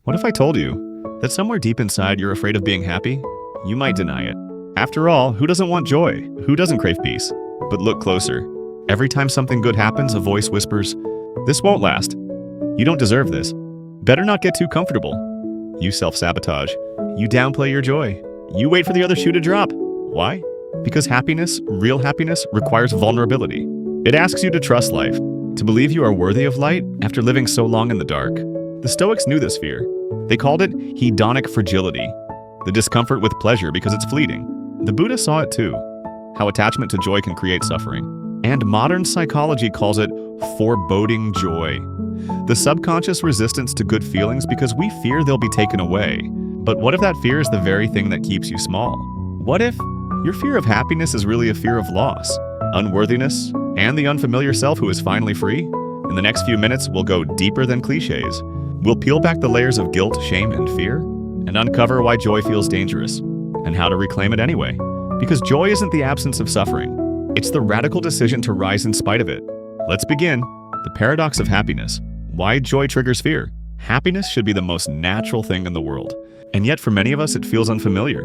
What if I told you that somewhere deep inside you're afraid of being happy? You might deny it. After all, who doesn't want joy? Who doesn't crave peace? But look closer. Every time something good happens, a voice whispers, "This won't last. You don't deserve this. Better not get too comfortable." You self-sabotage. You downplay your joy. You wait for the other shoe to drop. Why? Because happiness, real happiness, requires vulnerability. It asks you to trust life, to believe you are worthy of light after living so long in the dark. The Stoics knew this fear. They called it hedonic fragility, the discomfort with pleasure because it's fleeting. The Buddha saw it too, how attachment to joy can create suffering. And modern psychology calls it foreboding joy, the subconscious resistance to good feelings because we fear they'll be taken away. But what if that fear is the very thing that keeps you small? What if your fear of happiness is really a fear of loss, unworthiness, and the unfamiliar self who is finally free? In the next few minutes, we'll go deeper than cliches. We'll peel back the layers of guilt, shame, and fear, and uncover why joy feels dangerous, and how to reclaim it anyway. Because joy isn't the absence of suffering. It's the radical decision to rise in spite of it. Let's begin. The paradox of happiness. Why joy triggers fear. Happiness should be the most natural thing in the world. And yet for many of us, it feels unfamiliar,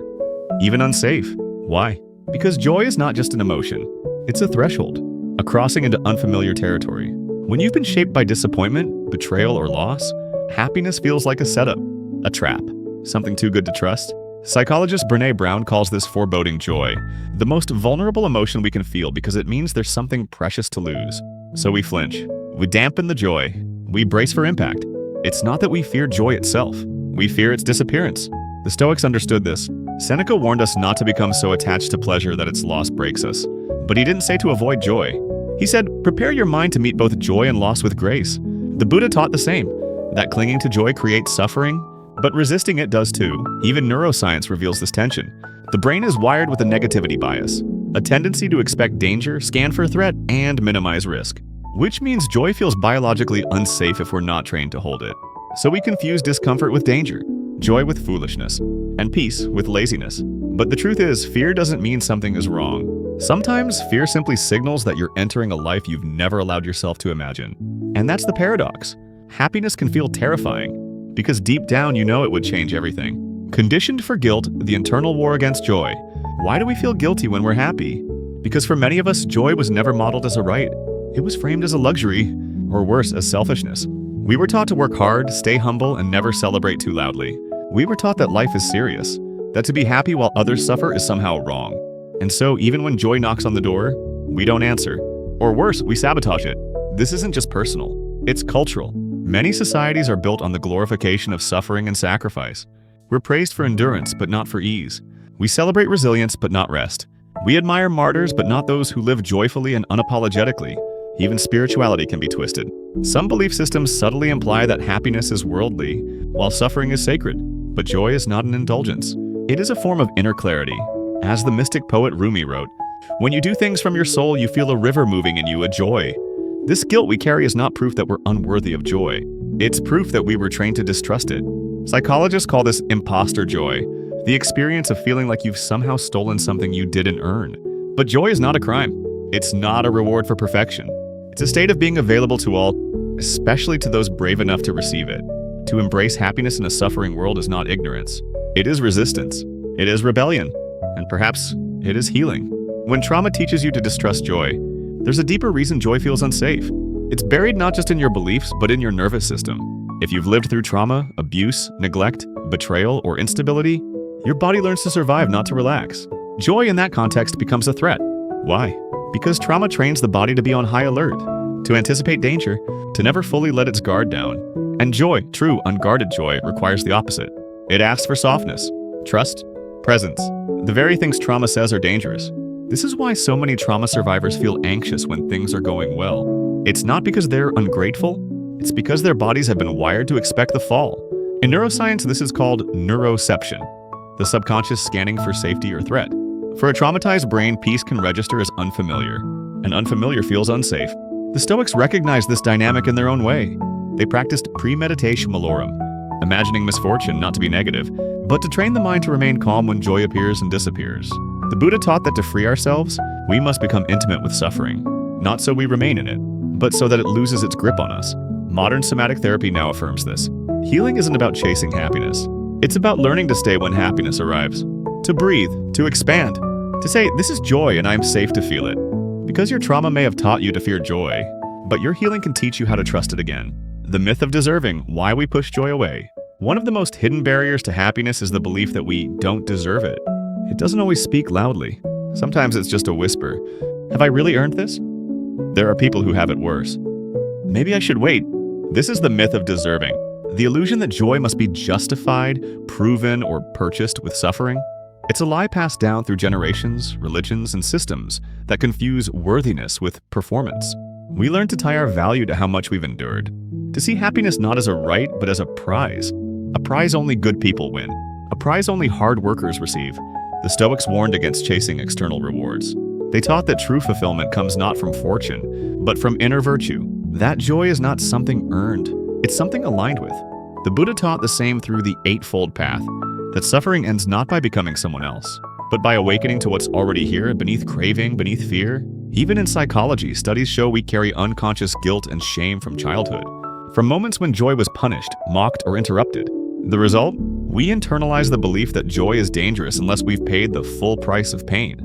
even unsafe. Why? Because joy is not just an emotion. It's a threshold, a crossing into unfamiliar territory. When you've been shaped by disappointment, betrayal, or loss, happiness feels like a setup, a trap, something too good to trust. Psychologist Brené Brown calls this foreboding joy, the most vulnerable emotion we can feel because it means there's something precious to lose. So we flinch. We dampen the joy. We brace for impact. It's not that we fear joy itself. We fear its disappearance. The Stoics understood this. Seneca warned us not to become so attached to pleasure that its loss breaks us. But he didn't say to avoid joy. He said, prepare your mind to meet both joy and loss with grace. The Buddha taught the same, that clinging to joy creates suffering, but resisting it does too. Even neuroscience reveals this tension. The brain is wired with a negativity bias, a tendency to expect danger, scan for a threat, and minimize risk. Which means joy feels biologically unsafe if we're not trained to hold it. So we confuse discomfort with danger, joy with foolishness, and peace with laziness. But the truth is, fear doesn't mean something is wrong. Sometimes fear simply signals that you're entering a life you've never allowed yourself to imagine. And that's the paradox. Happiness can feel terrifying, because deep down you know it would change everything. Conditioned for guilt, the internal war against joy. Why do we feel guilty when we're happy? Because for many of us, joy was never modeled as a right. It was framed as a luxury, or worse, as selfishness. We were taught to work hard, stay humble, and never celebrate too loudly. We were taught that life is serious, that to be happy while others suffer is somehow wrong. And so even when joy knocks on the door, we don't answer. Or worse, we sabotage it. This isn't just personal, it's cultural. Many societies are built on the glorification of suffering and sacrifice. We're praised for endurance, but not for ease. We celebrate resilience, but not rest. We admire martyrs, but not those who live joyfully and unapologetically. Even spirituality can be twisted. Some belief systems subtly imply that happiness is worldly, while suffering is sacred. But joy is not an indulgence. It is a form of inner clarity. As the mystic poet Rumi wrote, when you do things from your soul, you feel a river moving in you, a joy. This guilt we carry is not proof that we're unworthy of joy. It's proof that we were trained to distrust it. Psychologists call this imposter joy, the experience of feeling like you've somehow stolen something you didn't earn. But joy is not a crime. It's not a reward for perfection. It's a state of being available to all, especially to those brave enough to receive it. To embrace happiness in a suffering world is not ignorance. It is resistance. It is rebellion. And perhaps it is healing. When trauma teaches you to distrust joy, there's a deeper reason joy feels unsafe. It's buried not just in your beliefs, but in your nervous system. If you've lived through trauma, abuse, neglect, betrayal, or instability, your body learns to survive, not to relax. Joy in that context becomes a threat. Why? Because trauma trains the body to be on high alert, to anticipate danger, to never fully let its guard down. And joy, true, unguarded joy, requires the opposite. It asks for softness, trust, presence, the very things trauma says are dangerous. This is why so many trauma survivors feel anxious when things are going well. It's not because they're ungrateful, it's because their bodies have been wired to expect the fall. In neuroscience, this is called neuroception, the subconscious scanning for safety or threat. For a traumatized brain, peace can register as unfamiliar, and unfamiliar feels unsafe. The Stoics recognized this dynamic in their own way. They practiced premeditatio malorum, imagining misfortune not to be negative, but to train the mind to remain calm when joy appears and disappears. The Buddha taught that to free ourselves, we must become intimate with suffering, not so we remain in it, but so that it loses its grip on us. Modern somatic therapy now affirms this. Healing isn't about chasing happiness. It's about learning to stay when happiness arrives. To breathe, to expand, to say, this is joy and I'm safe to feel it. Because your trauma may have taught you to fear joy, but your healing can teach you how to trust it again. The myth of deserving, why we push joy away. One of the most hidden barriers to happiness is the belief that we don't deserve it. It doesn't always speak loudly. Sometimes it's just a whisper. Have I really earned this? There are people who have it worse. Maybe I should wait. This is the myth of deserving. The illusion that joy must be justified, proven, or purchased with suffering. It's a lie passed down through generations, religions, and systems that confuse worthiness with performance. We learn to tie our value to how much we've endured. To see happiness not as a right, but as a prize. A prize only good people win. A prize only hard workers receive. The Stoics warned against chasing external rewards. They taught that true fulfillment comes not from fortune, but from inner virtue. That joy is not something earned. It's something aligned with. The Buddha taught the same through the Eightfold Path, that suffering ends not by becoming someone else, but by awakening to what's already here, beneath craving, beneath fear. Even in psychology, studies show we carry unconscious guilt and shame from childhood, from moments when joy was punished, mocked, or interrupted. The result? We internalize the belief that joy is dangerous unless we've paid the full price of pain.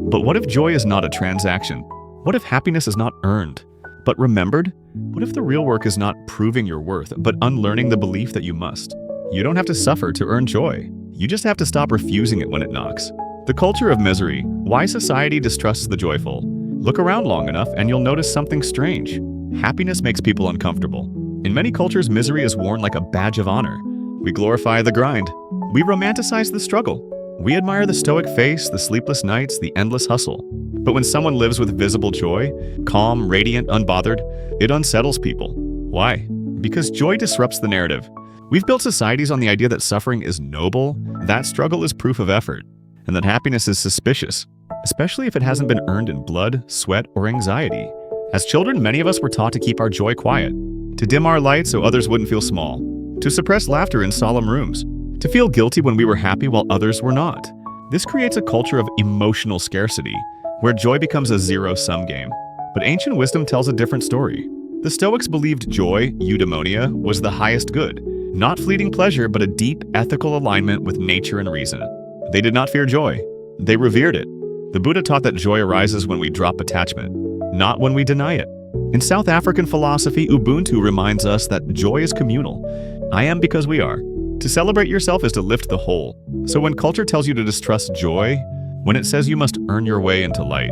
But what if joy is not a transaction? What if happiness is not earned, but remembered? What if the real work is not proving your worth, but unlearning the belief that you must? You don't have to suffer to earn joy. You just have to stop refusing it when it knocks. The culture of misery, why society distrusts the joyful. Look around long enough and you'll notice something strange. Happiness makes people uncomfortable. In many cultures, misery is worn like a badge of honor. We glorify the grind. We romanticize the struggle. We admire the stoic face, the sleepless nights, the endless hustle. But when someone lives with visible joy, calm, radiant, unbothered, it unsettles people. Why? Because joy disrupts the narrative. We've built societies on the idea that suffering is noble, that struggle is proof of effort, and that happiness is suspicious, especially if it hasn't been earned in blood, sweat, or anxiety. As children, many of us were taught to keep our joy quiet, to dim our light so others wouldn't feel small, to suppress laughter in solemn rooms, to feel guilty when we were happy while others were not. This creates a culture of emotional scarcity, where joy becomes a zero-sum game. But ancient wisdom tells a different story. The Stoics believed joy, eudaimonia, was the highest good, not fleeting pleasure, but a deep ethical alignment with nature and reason. They did not fear joy. They revered it. The Buddha taught that joy arises when we drop attachment, not when we deny it. In South African philosophy, Ubuntu reminds us that joy is communal. I am because we are. To celebrate yourself is to lift the whole. So when culture tells you to distrust joy, when it says you must earn your way into light,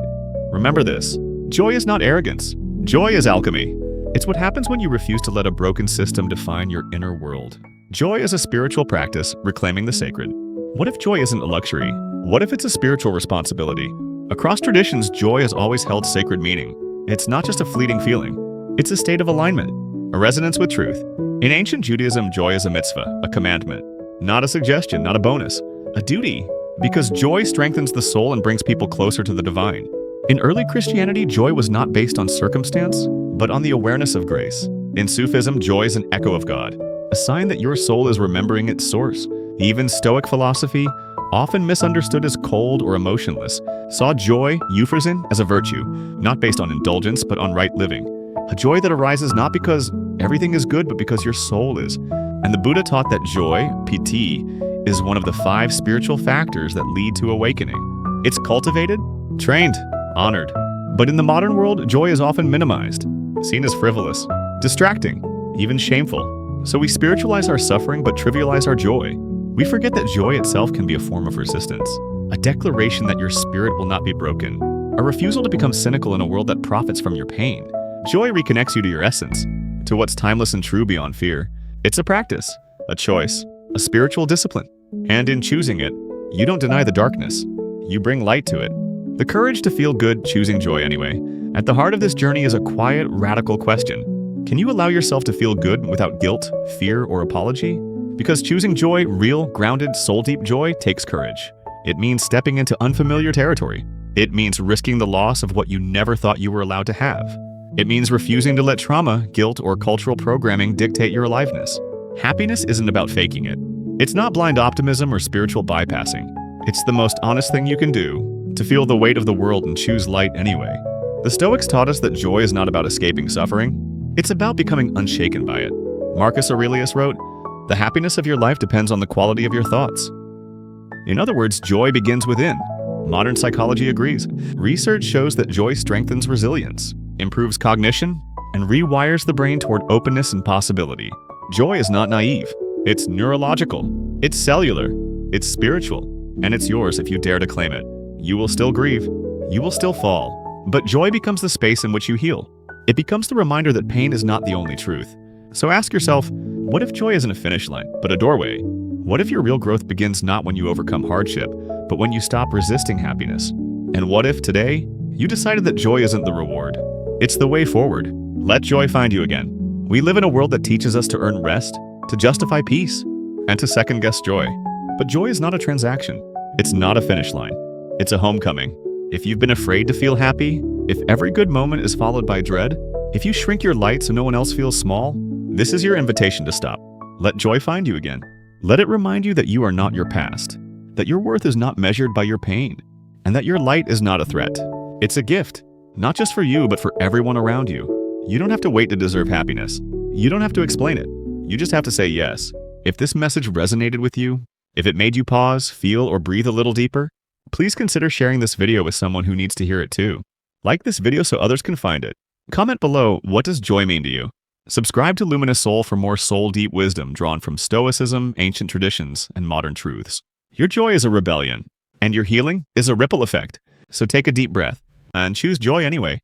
remember this. Joy is not arrogance. Joy is alchemy. It's what happens when you refuse to let a broken system define your inner world. Joy is a spiritual practice, reclaiming the sacred. What if joy isn't a luxury? What if it's a spiritual responsibility? Across traditions, joy has always held sacred meaning. It's not just a fleeting feeling. It's a state of alignment, a resonance with truth. In ancient Judaism, joy is a mitzvah, a commandment. Not a suggestion, not a bonus, a duty. Because joy strengthens the soul and brings people closer to the divine. In early Christianity, joy was not based on circumstance, but on the awareness of grace. In Sufism, joy is an echo of God, a sign that your soul is remembering its source. Even Stoic philosophy, often misunderstood as cold or emotionless, saw joy, euphrosin, as a virtue, not based on indulgence, but on right living. A joy that arises not because everything is good, but because your soul is. And the Buddha taught that joy, piti, is one of the 5 spiritual factors that lead to awakening. It's cultivated, trained, honored. But in the modern world, joy is often minimized, seen as frivolous, distracting, even shameful. So we spiritualize our suffering but trivialize our joy. We forget that joy itself can be a form of resistance, a declaration that your spirit will not be broken, a refusal to become cynical in a world that profits from your pain. Joy reconnects you to your essence, to what's timeless and true beyond fear. It's a practice, a choice, a spiritual discipline. And in choosing it, you don't deny the darkness. You bring light to it. The courage to feel good choosing joy anyway. At the heart of this journey is a quiet, radical question. Can you allow yourself to feel good without guilt, fear, or apology? Because choosing joy, real, grounded, soul-deep joy, takes courage. It means stepping into unfamiliar territory. It means risking the loss of what you never thought you were allowed to have. It means refusing to let trauma, guilt, or cultural programming dictate your aliveness. Happiness isn't about faking it. It's not blind optimism or spiritual bypassing. It's the most honest thing you can do, to feel the weight of the world and choose light anyway. The Stoics taught us that joy is not about escaping suffering. It's about becoming unshaken by it. Marcus Aurelius wrote, The happiness of your life depends on the quality of your thoughts. In other words, joy begins within. Modern psychology agrees. Research shows that joy strengthens resilience, improves cognition, and rewires the brain toward openness and possibility. Joy is not naive. It's neurological. It's cellular. It's spiritual. And it's yours if you dare to claim it. You will still grieve. You will still fall. But joy becomes the space in which you heal. It becomes the reminder that pain is not the only truth. So ask yourself, what if joy isn't a finish line, but a doorway? What if your real growth begins not when you overcome hardship, but when you stop resisting happiness? And what if today, you decided that joy isn't the reward? It's the way forward. Let joy find you again. We live in a world that teaches us to earn rest, to justify peace, and to second-guess joy. But joy is not a transaction. It's not a finish line. It's a homecoming. If you've been afraid to feel happy, if every good moment is followed by dread, if you shrink your light so no one else feels small, this is your invitation to stop. Let joy find you again. Let it remind you that you are not your past, that your worth is not measured by your pain, and that your light is not a threat. It's a gift, not just for you, but for everyone around you. You don't have to wait to deserve happiness. You don't have to explain it. You just have to say yes. If this message resonated with you, if it made you pause, feel, or breathe a little deeper, please consider sharing this video with someone who needs to hear it too. Like this video so others can find it. Comment below, what does joy mean to you? Subscribe to LuminousSoul for more soul-deep wisdom drawn from Stoicism, ancient traditions, and modern truths. Your joy is a rebellion, and your healing is a ripple effect. So take a deep breath and choose joy anyway.